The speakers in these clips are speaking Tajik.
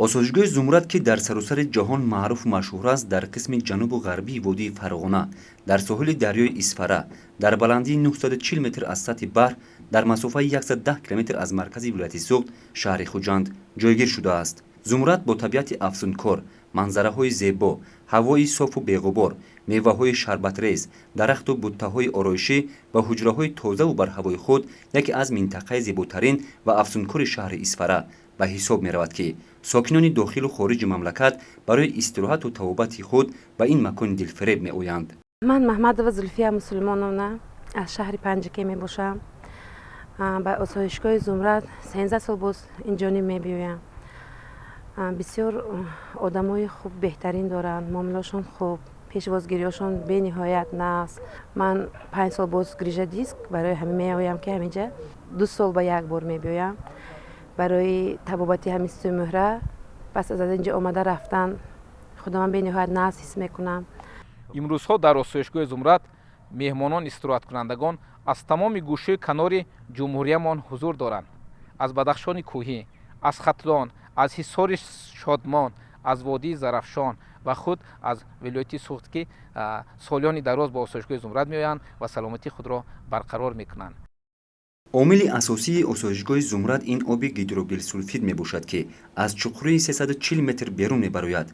осоишгоҳи зумрад ки дар саросари ҷаҳон маъруфу машҳур аст, дар қисми ҷанубу ғарбии водии фарғона, дар соҳили дарёи Исфара, дар баландии 940 метр аз сатҳи баҳр, дар масофаи 110 километр аз маркази вилояти Суғд, шаҳри Хуҷанд ҷойгир шудааст. зумрад бо табиати афзункор, манзараҳои зебо, ҳавои софу беғубор, меваҳои шарбатрез, дарахту буттаҳои ороишӣ ва ҳуҷраҳои тозаву барҳавои худ яке аз минтақаи зеботарин ва афзункори шаҳри Исфара ба ҳисоб меравад, ки сокинони дохилу хориҷи мамлакат барои истироҳату табобати худ ба ин макони дилфиреб меоянд. ман маҳмадова зульфия мусулмоновна аз шаҳри панҷаке мебошам. ба осоишгоҳи зумрад 13 сол боз инҷониб мебиёям. бисёр одамои хуб беҳтарин доранд, муомилаашон хуб, пешвозгириашон бениҳоят наст. ман 5 сол боз грижа диск барои ҳамин меоям, ки ҳаминҷа 2 сол ба як бор мебиёям барои табобати ҳамин сӯмӯҳра. пас аз инҷа омада рафтан худаман бениҳоят наст ҳис мекунам. имрӯзҳо дар осоишгоҳи зумрад меҳмонон истироҳаткунандагон аз тамоми гӯшаи канори ҷумҳуриямон ҳузур доранд. аз бадахшони кӯҳӣ, аз хатлон, аз ҳисори шодмон, аз водии зарафшон ва худ аз вилояти Суғд, ки солиёни дароз ба осоишгоҳи зумрад меоянд ва саломатии худро барқарор мекунанд. омили асосии осоишгоҳи зумрад ин оби гидрогелсулфид мебошад, ки аз чуқурии 340 метр берун мебарояд.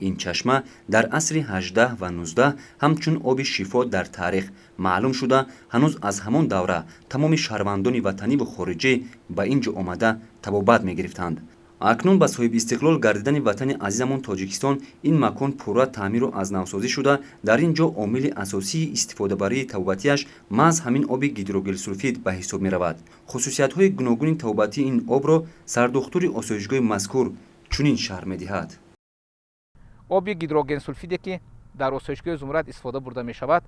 ин чашма дар асри 18 ва 19 ҳамчун оби шифо дар таърих маълум шуда, ҳанӯз аз ҳамон давра тамоми шаҳрвандони ватаниву хориҷӣ ба ин ҷо омада табобат мегирифтанд. акнун ба соҳибистиқлол гардидани ватани азизамон Тоҷикистон ин макон пурра таъмиру азнавсозӣ шуда, дар ин ҷо омили асосии истифодабарии табобатиаш маҳз ҳамин оби гидрогелсулфид ба ҳисоб меравад. хусусиятҳои гуногуни табобатии ин обро сардухтури осоишгоҳи мазкур чунин шарҳ медиҳад. оби гидрогенсулфиде, ки дар осоишгоҳи зумрад истифода бурда мешавад,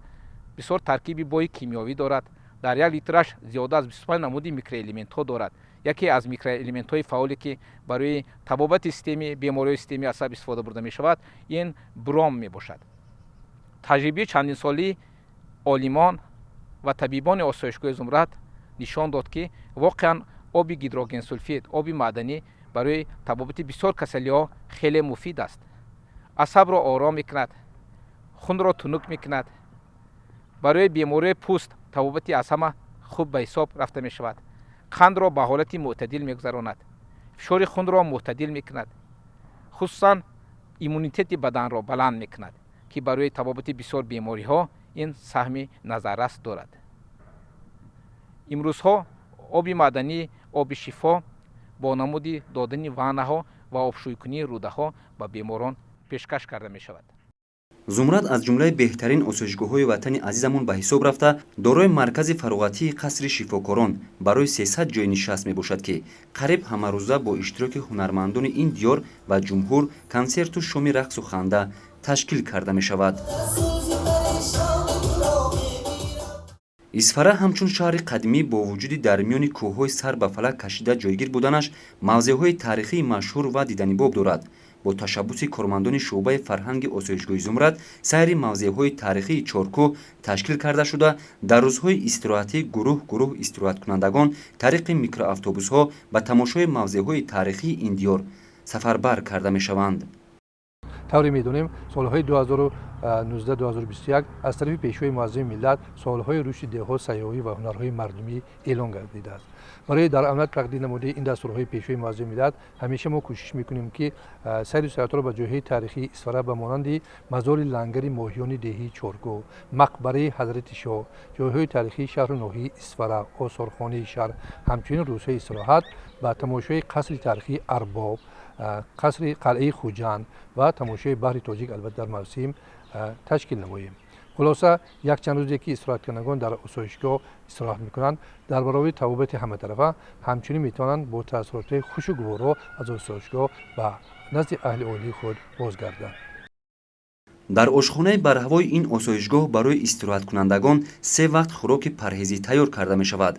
бисёр таркиби бои кимиёвӣ дорад. дар як литраш зиёда аз 25 намуди микроэлементҳо дорад. яке аз микроэлементҳои фаъоле, ки барои табобати системаи бемориҳои системаи асаб истифода бурда мешавад, ин бром мебошад. таҷрибаи чандинсолии олимон ва табибони осоишгоҳи зумрад нишон дод, ки воқеан оби гидрогенсулфид, оби маъданӣ барои табобати бисёр касалиҳо хеле муфид аст. асабро ором мекунад, хунро тунук мекунад. барои бемории пӯст табобати аз ҳама хуб ба ҳисоб рафта мешавад. қандро ба ҳолати мӯътадил мегузаронад, фишори хунро мӯътадил мекунад, хусусан иммунитети баданро баланд мекунад, ки барои табобати бисёр бемориҳо ин саҳми назаррас дорад. имрӯзҳо оби маъданӣ, оби шифо бо намуди додани ваннаҳо ва обшӯйкунии рӯдаҳо ба беморон пешкаш карда мешавад. зумрад аз ҷумлаи беҳтарин осоишгоҳҳои ватани азизамон ба ҳисоб рафта, дорои маркази фароғатии қасри шифокорон барои 300 ҷои нишаст мебошад, ки қариб ҳамарӯза бо иштироки ҳунармандони ин диёр ва ҷумҳур консерту шоми рақсу ханда ташкил карда мешавад. исфара ҳамчун шаҳри қадимӣ бо вуҷуди дар миёни кӯҳҳои сар ба фалак кашида ҷойгир буданаш мавзеъҳои таърихии машҳур ва диданибоб дорад. бо ташаббуси кормандони шуъбаи фарҳанги осоишгоҳи зумрад сайри мавзеъҳои таърихии чоркӯҳ ташкил карда шуда, дар рӯзҳои истироҳатӣ гурӯҳ истироҳаткунандагон тариқи микроавтобусҳо ба тамошои мавзеъҳои таърихии ин диёр сафарбар карда мешаванд. тавре медонем солҳои 2019-2021 аз тарафи пешвои муаззими миллат солҳои рушди деҳот, сайёҳӣ ва ҳунарҳои мардумӣ эълон гардидааст. барои дар амният тақдим намудани ин дастурҳои пешвои муаззими миллат ҳамеша мо кӯшиш мекунем, ки сайру саёҳатро ба ҷойҳои таърихии Исфара ба монанди мазори лангари моҳиёни деҳии Чоргӯ, мақбараи ҳазрати Шоҳ, ҷойҳои таърихии шаҳру ноҳияи Исфара, осорхонаи шаҳр, ҳамчунин рӯзҳои истироҳат ба тамошои қасри таърихии Арбоб, қасри қалъаи Хуҷанд ва тамошои баҳри Тоҷик албатта дар мавсим ташкил намоем. хулоса якчанд рӯзе, ки истироҳаткунандагон дар осоишгоҳ истироҳат мекунанд, дар баробари табобати ҳаматарафа ҳамчунин метавонанд бо таъссуротҳои хушу гуворо аз осоишгоҳ ба назди аҳли оилаи худ бозгарданд. дар ошхонаи барҳавои ин осоишгоҳ барои истироҳаткунандагон 3 вақт хӯроки парҳезӣ тайёр карда мешавад.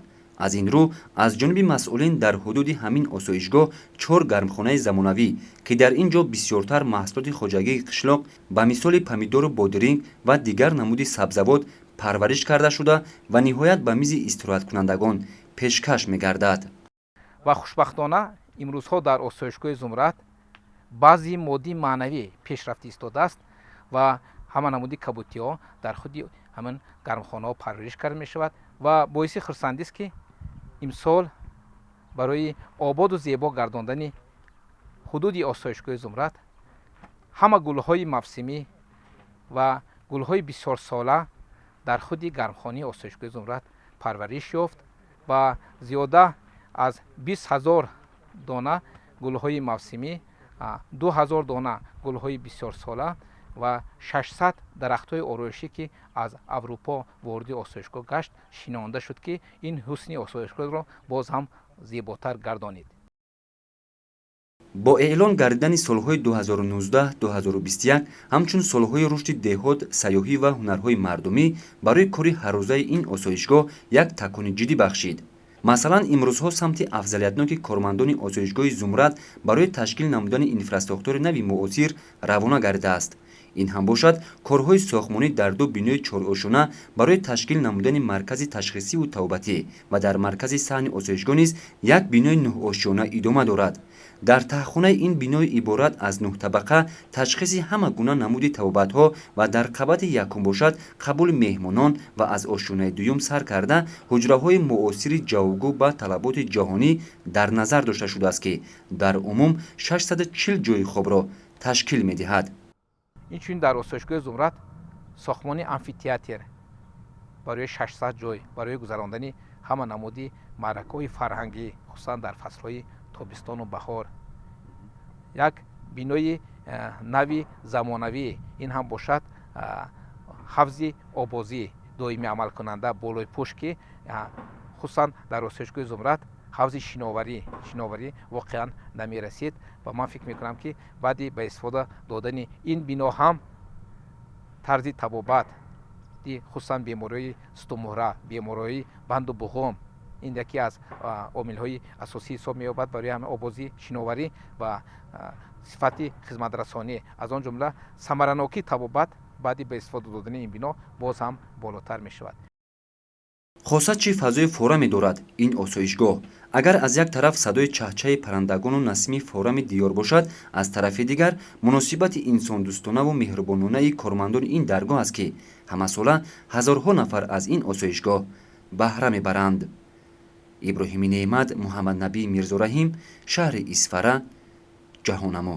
аз ин рӯ аз ҷониби масъулин дар ҳудуди ҳамин осоишгоҳ 4 гармхонаи замонавӣ, ки дар ин ҷо бисёртар маҳсулоти хоҷагии қишлоқ ба мисоли помидору бодиринг ва дигар намуди сабзавот парвариш карда шуда ва ниҳоят ба мизи истироҳаткунандагон пешкаш мегардад. ва хушбахтона имрӯзҳо дар осоишгоҳи зумрад баъзи моддии маънавӣ пешрафтӣ истодааст ва ҳама намуди кабутиҳо дар худи ҳамин гармхонаҳо парвариш карда мешавад ва боиси хурсандист ки имсол барои ободу зебо гардондани ҳудуди осоишгоҳи Зумрад ҳама гулҳои мавсимӣ ва гулҳои бисёрсола дар худи гармхонаи осоишгоҳи Зумрад парвариш ёфт ва зиёда аз 20,000 дона гулҳои мавсимӣ, 2,000 дона гулҳои бисёрсола ва 600 дарахтҳои ороишӣ ки аз Аврупо вориди осоишгоҳ гашт шинонда шуд ки ин ҳусни осоишгоҳро боз ҳам зеботар гардонид. бо эълон гардидани солҳои 2019-2021 ҳамчун солҳои рушди деҳот, сайёҳӣ ва ҳунарҳои мардумӣ барои кори ҳаррӯзаи ин осоишгоҳ як такони ҷиддӣ бахшид. масалан имрӯзҳо самти афзалиятноки кормандони осоишгоҳи Зумрад барои ташкил намудани инфраструктураи нави муосир равона гардидааст. ин ҳам бошад корҳои сохтмонӣ дар ду бинои чорошона барои ташкил намудани маркази ташхисиву тавбатӣ ва дар маркази саҳни осоишгоҳ низ як бинои нӯҳошона идома дорад. дар таҳхонаи ин бинои иборат аз 9 табақа ташхиси ҳама гуна намуди табобатҳо ва дар қабати якум бошад қабули меҳмонон ва аз ошонаи дуюм сар карда ҳуҷраҳои муосири ҷавобгӯ ба талаботи ҷаҳонӣ дар назар дошта шудааст ки дар умум 640 ҷойи хобро ташкил медиҳад. инчунин дар осоишгоҳи Зумрад сохтмони амфитеатр барои 600 ҷой барои гузарондани ҳама намуди маъракаҳои фарҳангӣ хусусан дар фаслҳои тобистону баҳор, як бинои нави замонавӣ, ин ҳам бошад ҳавзи обозӣ доимӣ амалкунанда болои пӯшт ки хусусан дар осоишгоҳи Зумрад ҳавзи шиноварӣ воқеан намерасид ва ман фикр мекунам ки баъди ба истифода додани ин бино ҳам тарзи табобат хусусан бемориҳои стумура, бемориҳои банду буғум, ин яке аз омилҳои асосӣ ҳисоб меёбад барои ҳамин обози шиноварӣ ва сифати хизматрасонӣ. аз он ҷумла самаранокии табобат баъди ба истифода додани ин бино боз ҳам болотар мешавад. хосад чӣ фазои фора медорад ин осоишгоҳ? агар аз як тараф садои чаҳчаи паррандагону насими форами диёр бошад, аз тарафи дигар муносибати инсондӯстонаву меҳрубононаи кормандони ин даргоҳ аст ки ҳамасола ҳазорҳо нафар аз ин осоишгоҳ баҳра мебаранд. иброҳими неъмат, муҳаммаднабии мирзораҳим, шаҳри Исфара, ҷаҳонамо.